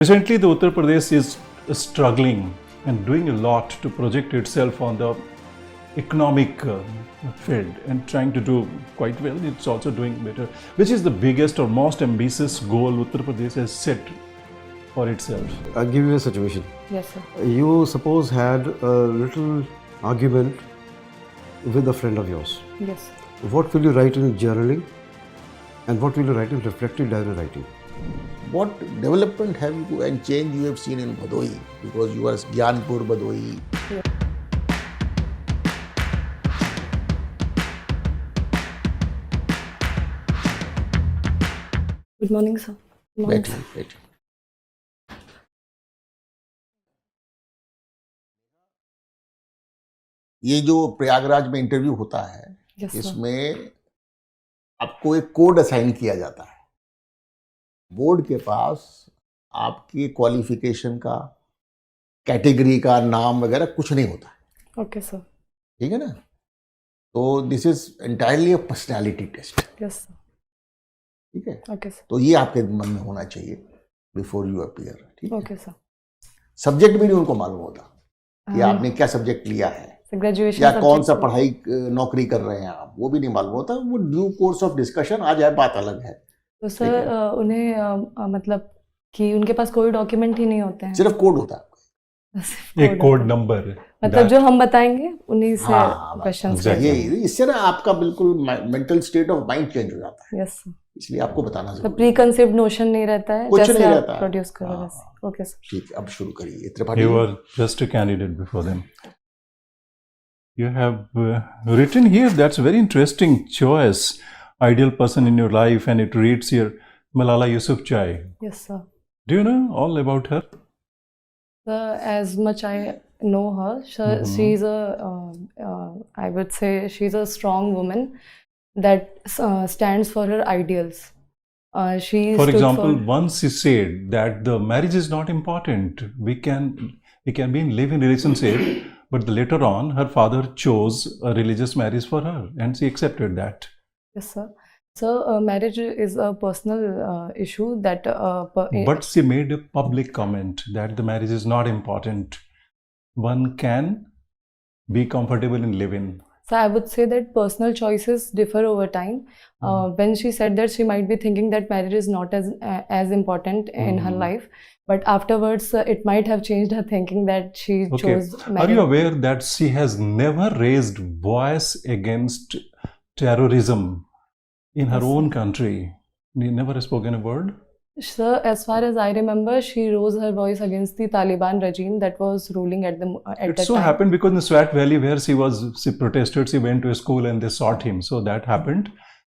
Recently, the Uttar Pradesh is struggling and doing a lot to project itself on the economic field and trying to do quite well. It's also doing better. Which is the biggest or most ambitious goal Uttar Pradesh has set for itself? I'll give you a situation. Yes, sir. You suppose had a little argument with a friend of yours. Yes. What will you write in journaling and what will you write in reflective diary writing? What development have you and change you have seen in Bhadohi? Because you are Gyanpur, Bhadohi. Good morning, sir. Good morning, sir. Wait. ये जो प्रयागराज में interview होता है, Yes, sir. इसमें आपको एक code assign किया जाता है। बोर्ड के पास आपकी क्वालिफिकेशन का, कैटेगरी का, नाम वगैरह कुछ नहीं होता है। Okay, sir. ठीक है ना? तो this is entirely a personality test. Yes, sir. ठीक है? Okay, sir. तो ये आपके मन में होना चाहिए बिफोर यू अपीयर। ठीक है? Okay, sir. सब्जेक्ट भी नहीं उनको मालूम होता कि हाँ। आपने क्या सब्जेक्ट लिया है Graduation या कौन सा subject, पढ़ाई नौकरी कर रहे हैं आप, वो भी नहीं मालूम होता। वो ड्यू कोर्स ऑफ डिस्कशन आ जाए, बात अलग है। तो सर उन्हें मतलब कि उनके पास कोई डॉक्यूमेंट ही नहीं होते हैं, सिर्फ कोड होता है। सिर्फ एक कोड होता है। नंबर मतलब जो हम बताएंगे उन्हीं से हाँ, क्वेश्चन exactly. ये इससे ना आपका बिल्कुल mental state of mind change हो जाता है। Yes sir. इसलिए आपको बताना तो जरूरी प्री कंसीव्ड नोशन नहीं रहता है, कुछ जैसे नहीं आप रहता है। प्रोड्यूस करो हाँ। वैसे। Okay sir. ठीक है, अब शुरू करिए। Tripathi You were just a candidate before them. You have written here, that's a very interesting choice, ideal person in your life, and it reads here, Malala Yousafzai. Yes sir. Do you know all about her? As much I know her, she's I would say she's a strong woman that stands for her ideals. She For stood example, once she said that the marriage is not important. We can be in live in relationship, but later on her father chose a religious marriage for her, and she accepted that. Yes, sir. So, marriage is a personal issue that. But she made a public comment that the marriage is not important. One can be comfortable in living. So, I would say that personal choices differ over time. When she said that, she might be thinking that marriage is not as important in her life, but afterwards it might have changed her thinking that she chose marriage. Are you aware that she has never raised voice against terrorism in her own country? Never spoken a word? Sir, as far as I remember, she rose her voice against the Taliban regime that was ruling at It that so time. happened because in the Swat Valley where she protested, she went to a school and they shot him. So that happened.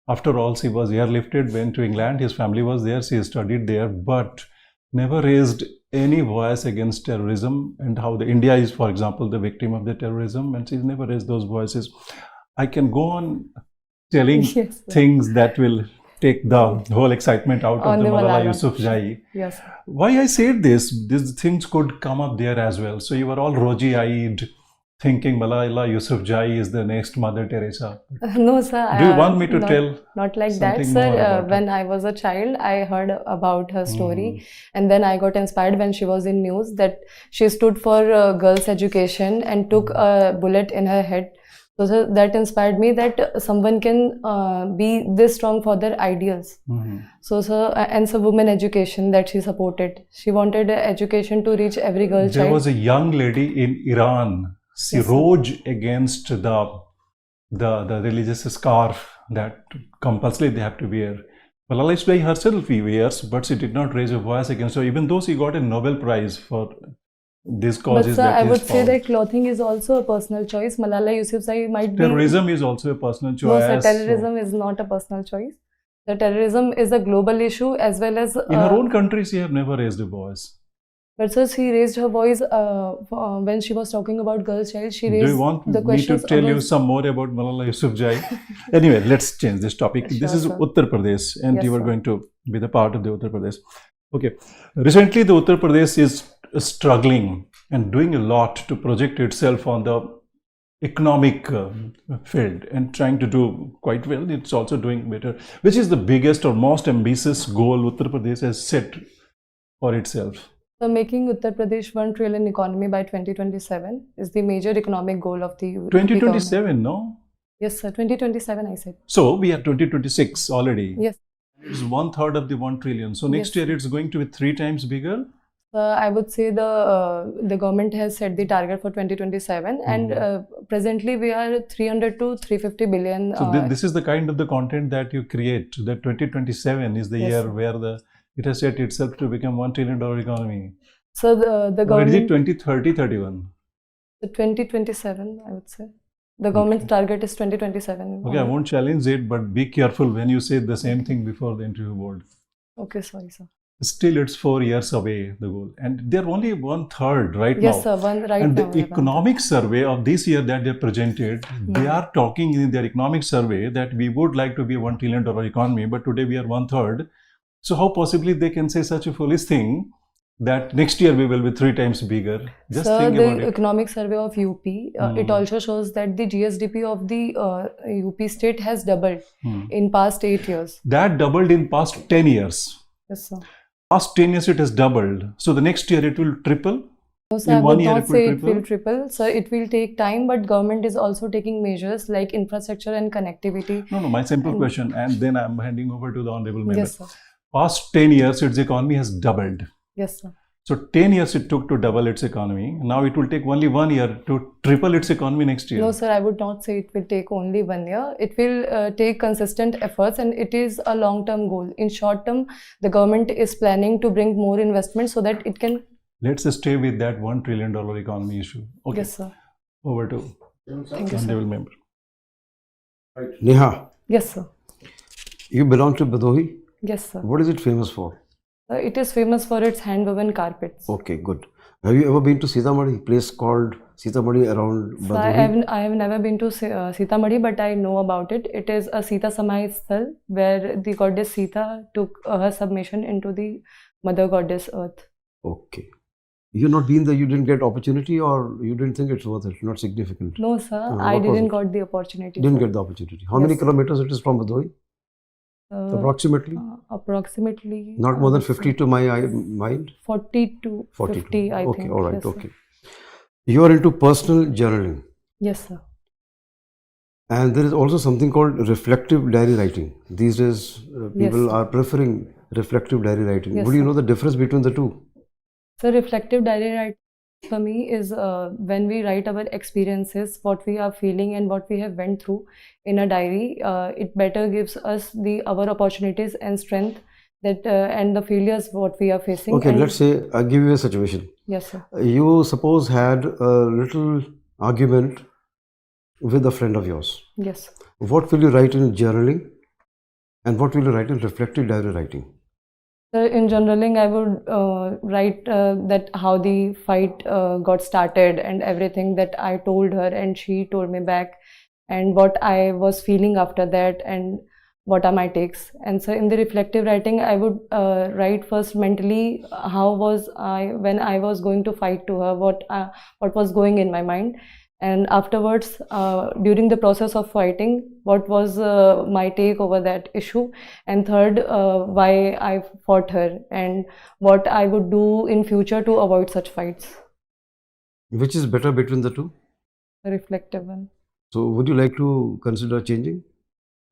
After all, she was airlifted, went to England. His family was there. She studied there, but never raised any voice against terrorism and how the India is, for example, the victim of the terrorism, and she's never raised those voices. I can go on telling Yes, sir. things that will take the whole excitement out On of the the Malala Malala. Yousafzai. Yes, sir. Why I said this, these things could come up there as well. So you were all rosy-eyed, thinking Malala Yousafzai is the next Mother Teresa. No, sir. Do you want me to tell Not like that, something sir. more about When I was a child, I heard about her story, and then I got inspired when she was in news that she stood for girls' education and took a bullet in her head. So, sir, that inspired me that someone can be this strong for their ideals. So, sir, and so women education that she supported. She wanted education to reach every girl There child. was a young lady in Iran. She Yes, sir. rose against the religious scarf that compulsory they have to wear. Malala Yousafzai herself wears, but she did not raise a voice against her, even though she got a Nobel Prize for these But causes sir, that I is would say found. that clothing is also a personal choice. Malala Yousafzai might be. Terrorism is also a personal No, choice. sir, terrorism is not a personal choice. The terrorism is a global issue as well as. In her own country, she have never raised a voice. But sir, she raised her voice when she was talking about girl child. She raised Do you want the me to questions tell you about- some more about Malala Yousafzai? Anyway, let's change this topic. This Sure, is sir. Uttar Pradesh, and Yes, you are sir. going to be the part of the Uttar Pradesh. Okay. Recently, the Uttar Pradesh is struggling and doing a lot to project itself on the economic field and trying to do quite well. It's also doing better. Which is the biggest or most ambitious goal Uttar Pradesh has set for itself? So making Uttar Pradesh 1 trillion economy by 2027 is the major economic goal of the UP government. 2027, no? Yes, sir. 2027, I said. So we are 2026 already. Yes. It's 1/3 of the 1 trillion. So next Yes. year it's going to be 3 times bigger. I would say the government has set the target for 2027, and presently we are 300 to 350 billion. So this is the kind of the content that you create. That 2027 is the Yes, year sir. where it has set itself to become $1 trillion economy. So the Or is it government 2030, 31? the 2027, I would say. The government's target is 2027. Okay, I won't challenge it, but be careful when you say the same thing before the interview board. Okay, sorry, sir. Still, it's 4 years away, the goal. And they're only 1/3 right Yes, now. sir. Right And now. the economic survey of this year that they presented, they are talking in their economic survey that we would like to be a $1 trillion economy, but today we are 1/3. So how possibly they can say such a foolish thing that next year we will be 3 times bigger? Just Sir, think the about it. economic survey of UP, it also shows that the GSDP of the UP state has doubled in past 8 years. That doubled in past 10 years. Yes, sir. Past 10 years it has doubled. So the next year it will triple. No, sir, In I one would year not it will say it triple? will triple. So it will take time, but government is also taking measures like infrastructure and connectivity. No, my simple question, and then I'm handing over to the honorable member. Yes, sir. Past 10 years its economy has doubled. Yes, sir. So 10 years it took to double its economy. Now it will take only 1 year to triple its economy next year. No, sir, I would not say it will take only 1 year. It will take consistent efforts, and it is a long-term goal. In short term, the government is planning to bring more investment so that it can. Let's stay with that $1 trillion economy issue. Okay. Yes, sir. Over to Thank you, sir. honorable member. Neha, Yes, sir. you belong to Bhadohi. Yes, sir. What is it famous for? It is famous for its hand-woven carpets. Okay, good. Have you ever been to Sitamarhi, place called Sitamarhi around So Bhadohi? I have never been to Sitamarhi, but I know about it. It is a Sita Samay Sthal where the goddess Sita took her submission into the mother goddess earth. Okay. You not been there, you didn't get opportunity, or you didn't think it's worth it, not significant? No, sir, I what was didn't it? got the opportunity. Didn't sir. get the opportunity. How many Yes, sir. kilometers it is from Bhadohi? Approximately? Approximately. Not more than 50 to my mind? 40 to 42. 50, I Okay, think. all right, Yes, sir. okay. You are into personal journaling. Yes, sir. And there is also something called reflective diary writing. These days, people sir. are preferring reflective diary writing. Yes, Would you sir. know the difference between the two? So reflective diary writing for me is when we write our experiences, what we are feeling and what we have went through in a diary. It better gives us our opportunities and strength that and the failures what we are facing. Okay, and let's say I give you a situation. Yes, sir. You suppose had a little argument with a friend of yours. Yes. What will you write in journaling and what will you write in reflective diary writing? So in journaling, I would write that how the fight got started and everything that I told her and she told me back, and what I was feeling after that and what are my takes. And so in the reflective writing, I would write first mentally how was I when I was going to fight to her, what was going in my mind. And afterwards, during the process of fighting, what was my take over that issue? And third, why I fought her and what I would do in future to avoid such fights. Which is better between the two? The reflective one. So would you like to consider changing?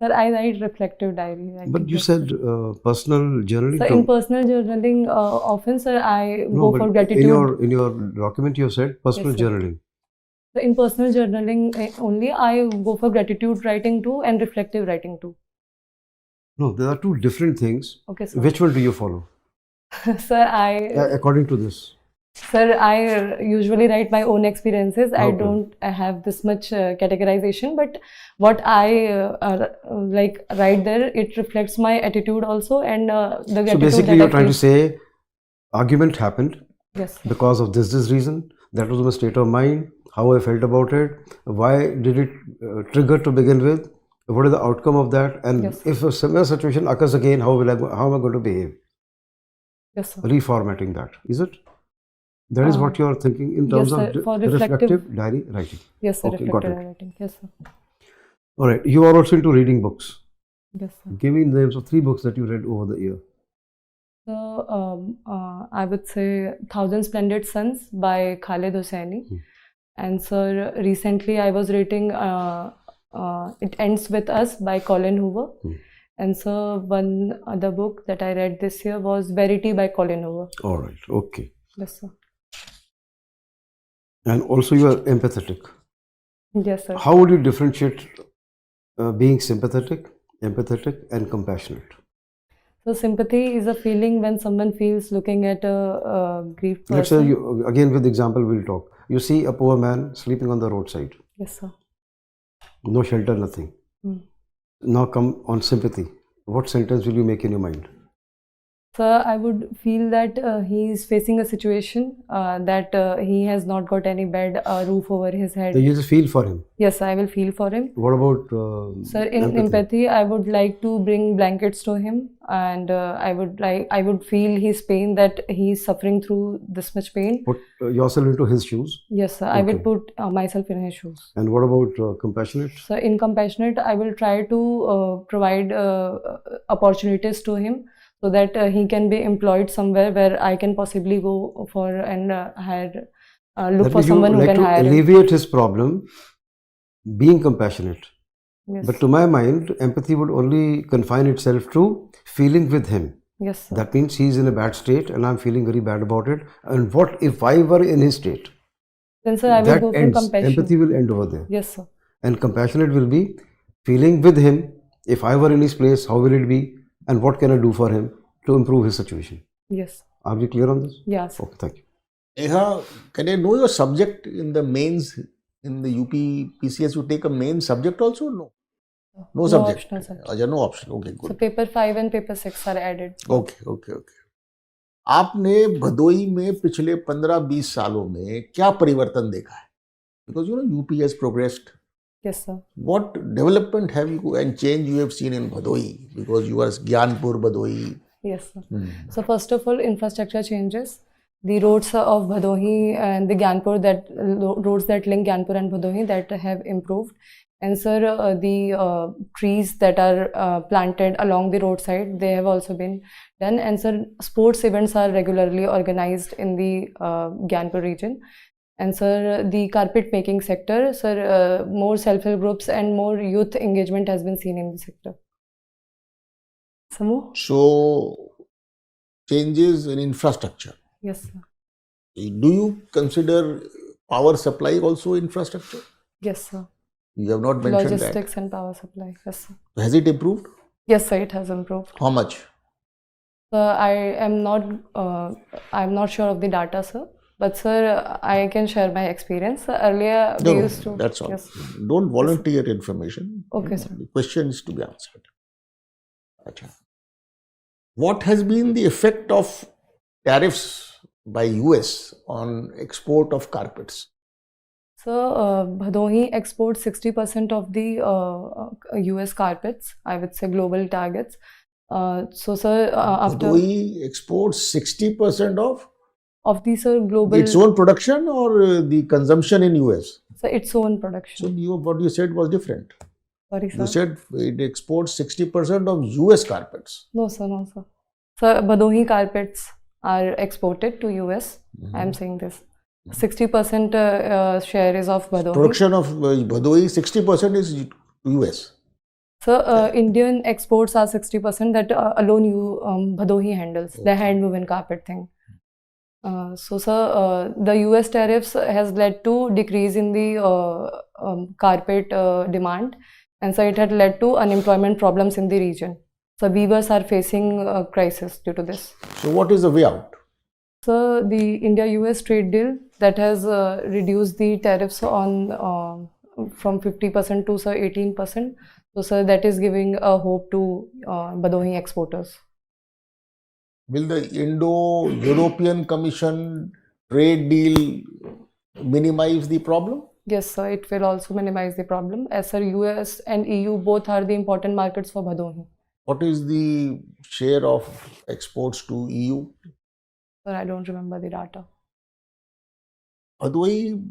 Sir, I write reflective diary. But you said personal journaling. So in personal journaling, often, sir, I go for gratitude. In your document, you have said personal Yes, sir. journaling. So in personal journaling only, I go for gratitude writing too and reflective writing too. No, there are two different things. Okay, sir. Which one do you follow? Sir, According to this. Sir, I usually write my own experiences. I Okay. don't have this much categorization, but what I like write there, it reflects my attitude also and the So gratitude basically, that you're I trying to feel. say argument happened Yes. because of this reason. That was my state of mind, how I felt about it, why did it trigger to begin with, what is the outcome of that, and Yes. if a similar situation occurs again, how am I going to behave? Yes, sir. Reformatting that, is it? That is what you are thinking in terms yes, of sir. For reflective diary writing. Yes, sir. Okay, got Reflective it. writing. Yes, sir. All right, you are also into reading books. Yes, sir. Give me names of 3 books that you read over the year. So I would say Thousand Splendid Suns by Khaled Hosseini. And sir, recently I was reading It Ends With Us by Colin Hoover. And so one other book that I read this year was Verity by Colin Hoover. All right, okay. Yes, sir. And also you are empathetic. Yes, sir. How would you differentiate being sympathetic, empathetic, and compassionate? So sympathy is a feeling when someone feels looking at a grieved person. Let's say, you, again with example we'll talk. You see a poor man sleeping on the roadside. Yes, sir. No shelter, nothing. Now come on sympathy. What sentence will you make in your mind? Sir, I would feel that he is facing a situation that he has not got any bed, roof over his head. So you just feel for him. Yes, I will feel for him. What about Sir, in empathy, I would like to bring blankets to him, and I would feel his pain, that he is suffering through this much pain. Put yourself into his shoes. Yes, sir. I would put myself in his shoes. And what about compassionate? So in compassionate, I will try to provide opportunities to him, so that he can be employed somewhere where I can possibly go for and hire, look for someone who can hire him. Alleviate his problem, being compassionate. Yes. But to my mind, empathy would only confine itself to feeling with him. Yes, sir. That means he's in a bad state and I'm feeling very bad about it. And what if I were in his state? Then sir, I will That go for ends. compassion. Empathy will end over there. Yes, sir. And compassionate will be feeling with him. If I were in his place, how will it be? And what can I do for him to improve his situation? Yes. Are we clear on this? Yes. Okay, thank you. Neha, can I know your subject in the mains in the UP-PCS? You take a main subject also? No. No subject. Optional subject. अच्छा, no option. Okay, So good. paper 5 and paper 6 are added. Okay. आपने भदोही में पिछले 15-20 सालों में क्या परिवर्तन देखा है? Because you know UP has progressed. Yes, sir. What development have you and change you have seen in Bhadohi? Because you are Gyanpur, Bhadohi. Yes, sir. So first of all, infrastructure changes. The roads of Bhadohi and the Gyanpur, that roads that link Gyanpur and Bhadohi, that have improved. And sir, the trees that are planted along the roadside, they have also been done. And sir, sports events are regularly organized in the Gyanpur region. And sir, the carpet making sector, sir, more self-help groups and more youth engagement has been seen in the sector. Samu? So, changes in infrastructure. Yes, sir. Do you consider power supply also infrastructure? Yes, sir. You have not mentioned Logistics and power supply. Yes, sir. that. Has it improved? Yes, sir, it has improved. How much? I'm not sure of the data, sir. But sir, I can share my experience. Earlier, we used to. That's all. Yes. Don't volunteer information. Okay, sir. The question is to be answered. Achha. What has been the effect of tariffs by US on export of carpets? So, Bhadohi exports 60% of the US carpets, I would say global targets. So, sir, after. Bhadohi exports 60% of the sir global. Its own production or the consumption in US? So, its own production. So, what you said was different. Sorry, sir. You said it exports 60% of US carpets. No, sir, no, sir. Sir, Bhadohi carpets are exported to US. I am saying this. 60% share is of Bhadohi. Production of Bhadohi, 60% is US. So, Indian exports are 60%, that alone Bhadohi handles, the hand-woven carpet thing. So, sir, the US tariffs has led to decrease in the carpet demand, and so it had led to unemployment problems in the region. So, weavers are facing a crisis due to this. So, what is the way out? So, the India-US trade deal that has reduced the tariffs on from 50% to 18%. So, sir, that is giving a hope to Bhadohi exporters. Will the Indo-European Commission trade deal minimize the problem? Yes, sir, it will also minimize the problem. As sir, US and EU both are the important markets for Bhadohi. What is the share of exports to EU? Sir, I don't remember the data. Bhadohi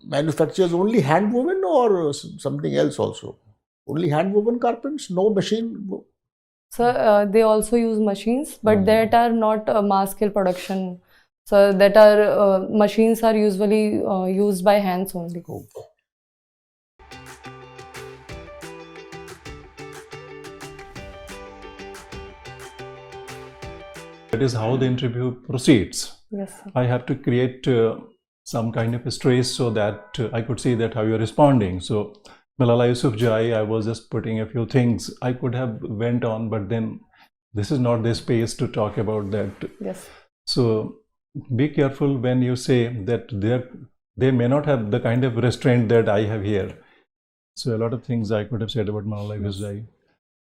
manufactures only hand woven or something else also? Only hand woven carpets, no machine? So they also use machines, but that are not mass scale production. So that are machines are usually used by hands only. That is how the interview proceeds. Yes, sir. I have to create some kind of a stress so that I could see that how you're responding. So Malala Yousafzai, I was just putting a few things. I could have went on, but then this is not the space to talk about that. Yes. So be careful when you say that they may not have the kind of restraint that I have here. So a lot of things I could have said about Malala Yousafzai.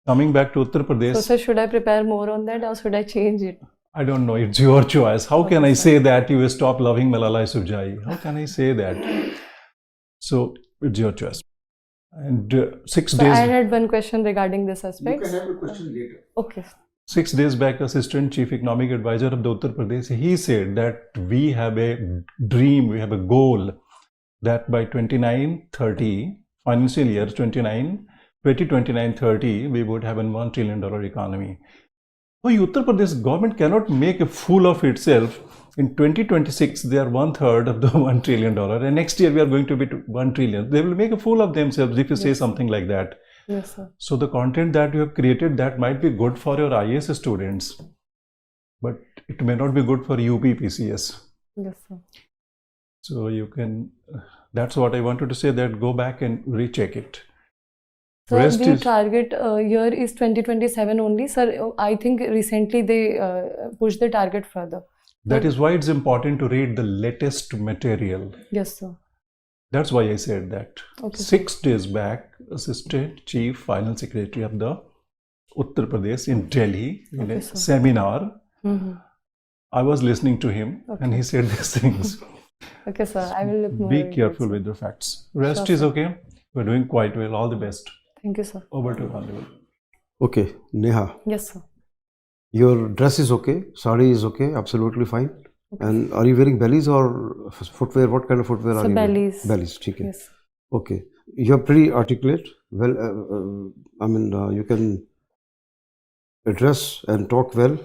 Coming back to Uttar Pradesh. So sir, should I prepare more on that or should I change it? I don't know. It's your choice. How can I say that you will stop loving Malala Yousafzai? How can I say that? So it's your choice. And 6 So days. I had one question regarding this aspect. You can have a question later. Okay. 6 days back, Assistant Chief Economic Advisor of the Uttar Pradesh, he said that we have a dream, we have a goal that by 29-30, financial year 2029-30, we would have a $1 trillion economy. So Uttar Pradesh government cannot make a fool of itself. In 2026, they are 1/3 of the $1 trillion, and next year we are going to be 1 trillion. They will make a fool of themselves if you say something like that. Yes, sir. So the content that you have created, that might be good for your IAS students, but it may not be good for UP-PCS. Yes, sir. So you can, that's what I wanted to say, that go back and recheck it. So Rest the is- target year is 2027 only, sir. I think recently they pushed the target further. That is why it's important to read the latest material. Yes, sir. That's why I said that. Okay. 6 days back, Assistant Chief Finance Secretary of the Uttar Pradesh in Delhi, in Okay, a sir. seminar, Mm-hmm. I was listening to him and Okay. he said these things. Okay, sir. I will look more. Be into it, careful sir. with the facts. Rest Sure, is sir. okay. We're doing quite well. All the best. Thank you, sir. Over to Honorable. Okay, Neha, Yes, sir. your dress is okay, sari is okay, absolutely fine. And are you wearing bellies or footwear? What kind of footwear are So you wearing? bellies. Bellies, okay. Yes. Okay, you're pretty articulate. Well, you can address and talk well,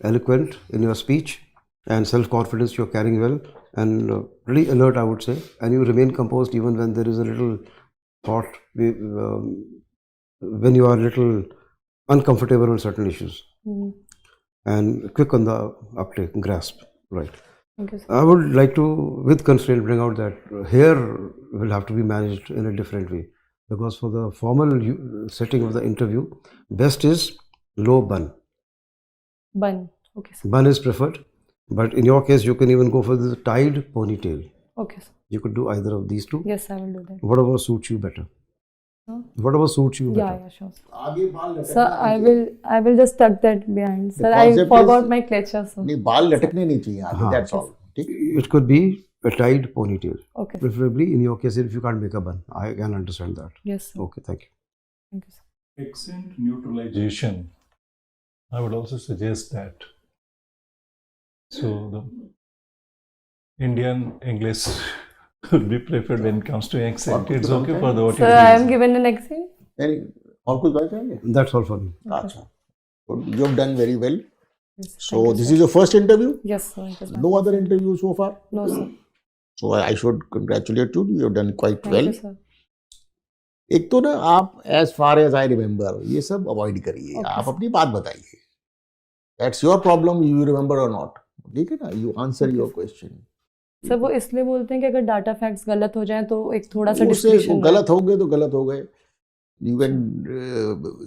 eloquent in your speech, and self-confidence you're carrying well, and pretty alert, I would say. And you remain composed even when there is a little thought, when you are a little uncomfortable on certain issues, Mm. and quick on the uptake, grasp. Right. Thank you, sir. I would like to, with constraint, bring out that hair will have to be managed in a different way, because for the formal setting of the interview, best is low bun. Bun. Okay, sir. Bun is preferred, but in your case, you can even go for the tied ponytail. Okay, sir. You could do either of these two. Yes, I will do that. Whatever suits you better. Huh? Whatever suits you Yeah, better. yeah, sure. Sir. आगे बाल लटकना Sir, नहीं I will just tuck that behind. Sir, I concept forgot is- my clutcher, sir. नहीं बाल लटकने नहीं चाहिए आगे हाँ. that's all ठीक It could be a tied ponytail. Okay, sir. Preferably in your case, if you can't make a bun. I can understand that. Yes, sir. Okay, thank you. Thank you, sir. Accent neutralization. I would also suggest that. So the Indian English would be preferred when it comes to accent. It's okay for the Sir, I am given an accent. नहीं और कुछ बात चाहिए That's all for me. अच्छा you have done very well Yes, so thank you, this sir. is your first interview Yes, sir. It is my no first other time. interview so far No, sir. so I should congratulate you you have done quite Thank well you, sir. एक तो ना आप as far as I remember ये सब avoid करिए Okay, आप sir. अपनी बात बताइए that's your problem you remember or not ठीक है ना you answer Okay, your sir. question sir वो इसलिए बोलते हैं कि अगर डाटा फैक्ट्स गलत हो जाएं तो एक थोड़ा सा उससे डिस्क्रिप्शन गलत हो गए तो गलत हो गए you can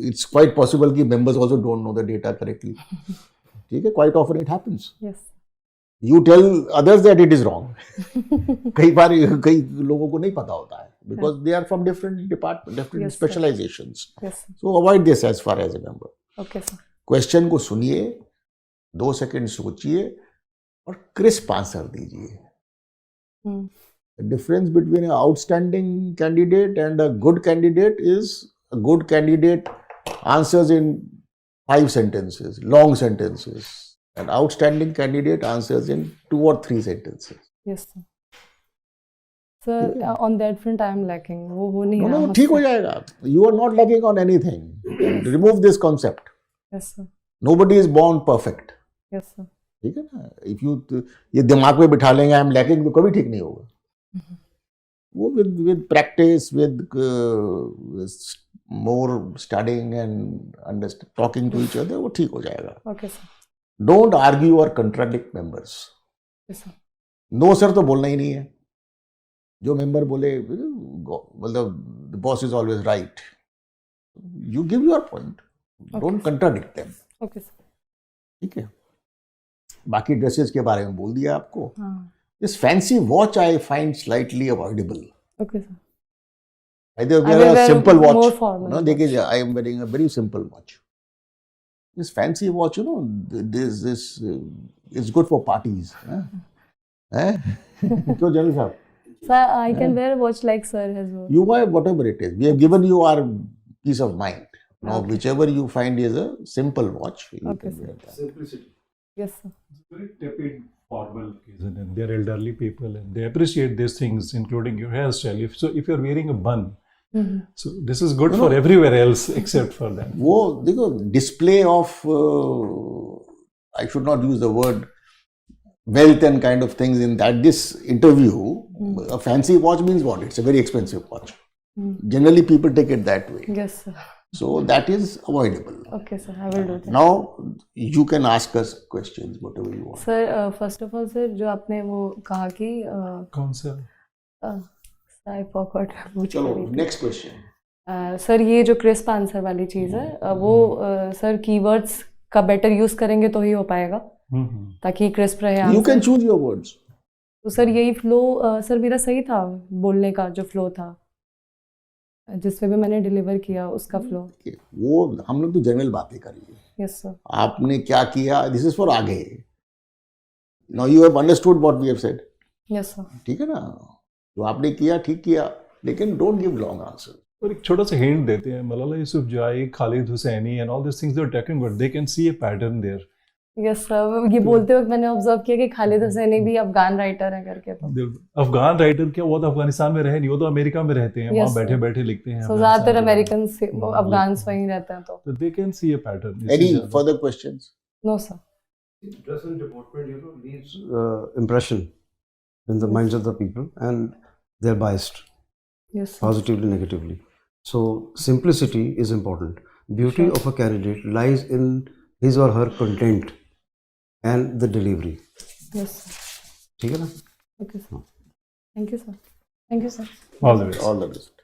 it's quite possible कि members also don't know the data correctly ठीक है quite often it happens yes you tell others that it is wrong कई बार कई लोगों को नहीं पता होता है because they are from different department different Yes, sir. specializations yes so avoid this as far as I remember okay sir question को सुनिए 2 सेकंड सोचिए और क्रिस्प आंसर दीजिए The difference between an outstanding candidate and a good candidate is a good candidate answers in 5 sentences, long sentences. An outstanding candidate answers in 2 or 3 sentences. Yes sir sir on that front I am lacking वो हो नहीं No, रहा no, ठीक हो मुझसे जाएगा. You are not lacking on anything. Remove this concept. Yes, sir. Nobody is born perfect. Yes, sir. ठीक है ना? If you ये दिमाग में बिठा लेंगे I'm lacking, तो कभी ठीक नहीं होगा. वो with practice, with more studying and talking to each other, वो ठीक हो जाएगा. Okay, sir. Don't argue or contradict members. Yes, sir. No sir तो बोलना ही नहीं है. जो member बोले, मतलब the boss is always right. You give your point. Don't contradict them. Okay, sir. ठीक है. बाकी ड्रेसेस के बारे में बोल दिया आपको. हाँ. This fancy watch I find slightly avoidable. Okay, sir. Either I will wear a wear simple watch. more formal No, देखिए, I am wearing a very simple watch. This fancy watch, this is good for parties. क्यों general साहब? Sir, I can wear a watch like sir as well. You buy whatever it is. We have given you our peace of mind. Now, Okay. whichever you find is a simple watch, you Okay, can sir. wear that. Simplicity. Yes, sir. Very tepid, formal occasion, and they're elderly people, and they appreciate these things, including your hairstyle. If you're wearing a bun, so this is good for everywhere else except for that. वो देखो display of I should not use the word wealth and kind of things in that this interview. A fancy watch means what? It's a very expensive watch. Generally, people take it that way. Yes, sir. So that is avoidable. Okay, sir. I will do that. Now you can ask us questions, whatever you want. Sir, first of all, sir, जो आपने वो कहा कि कौन सा? I forgot. चलो next question. Sir ये जो क्रिस्प आंसर वाली चीज़ है वो सर कीवर्ड्स का बेटर यूज करेंगे तो ही हो पाएगा ताकि क्रिस्प रहे You can choose your words. तो सर यही फ्लो सर मेरा सही था बोलने का जो फ्लो था जिसमें भी मैंने डिलीवर किया उसका फ्लो. वो हम लोग तो जनरल बातें कर रही है. Yes sir. आपने क्या किया, दिस इज फॉर आगे. Now you have understood what we have said. Yes sir. ठीक है ना, जो आपने किया ठीक किया, लेकिन डोंट गिव लॉन्ग आंसर. और एक छोटा सा हिंट देते हैं, Malala Yousafzai, Khaled Hosseini and all this things they are talking about, they can see a pattern there. Yes sir. ये बोलते वक्त मैंने ऑब्जर्व किया कि खालिद हुसैनी भी अफगान राइटर हैं करके. तो अफगान राइटर क्या, वो तो अफगानिस्तान में रहे नहीं, वो तो अमेरिका में रहते हैं, वहाँ बैठे बैठे लिखते हैं. सो ज्यादातर अमेरिकन अफगान वहीं रहते हैं. तो they can see a pattern. Any further questions? No sir. Dress and deportment, leaves impression in the minds of the people, and they're biased. Yes, sir. Positively, negatively. So simplicity is important. Beauty of a candidate lies in his or her content and the delivery. Yes, sir. ठीक है ना? Okay, sir. Thank you, sir. Thank you, sir. All the best. All the best.